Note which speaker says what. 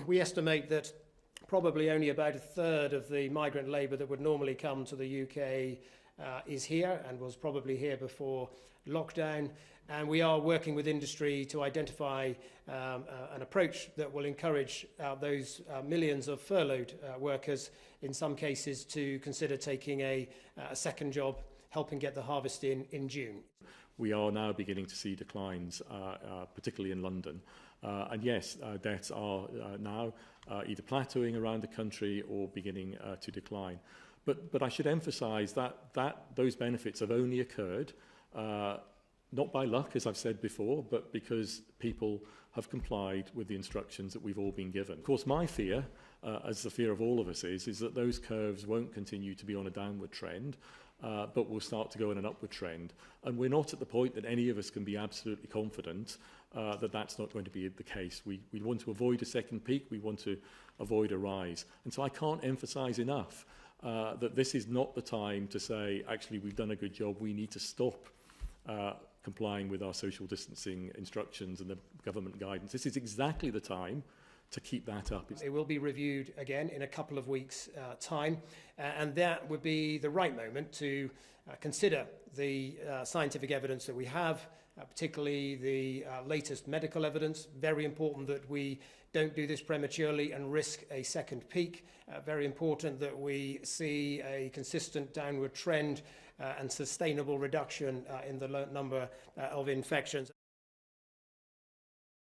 Speaker 1: We estimate that probably only about a third of the migrant labour that would normally come to the UK is here and was probably here before lockdown. And we are working with industry to identify an approach that will encourage those millions of furloughed workers, in some cases, to consider taking a second job, helping get the harvest in June.
Speaker 2: We are now beginning to see declines, particularly in London. And yes, deaths are now either plateauing around the country or beginning to decline. But I should emphasise that those benefits have only occurred not by luck, as I've said before, but because people have complied with the instructions that we've all been given. Of course, my fear, as the fear of all of us is that those curves won't continue to be on a downward trend, but will start to go in an upward trend. And we're not at the point that any of us can be absolutely confident that that's not going to be the case. We want to avoid a second peak. We want to avoid a rise. And so I can't emphasise enough that this is not the time to say, actually, we've done a good job. We need to stop complying with our social distancing instructions and the government guidance. This is exactly the time to keep that up.
Speaker 1: It will be reviewed again in a couple of weeks' time, and that would be the right moment to consider the scientific evidence that we have, particularly the latest medical evidence. Very important that we don't do this prematurely and risk a second peak. Very important that we see a consistent downward trend and sustainable reduction in the number of infections.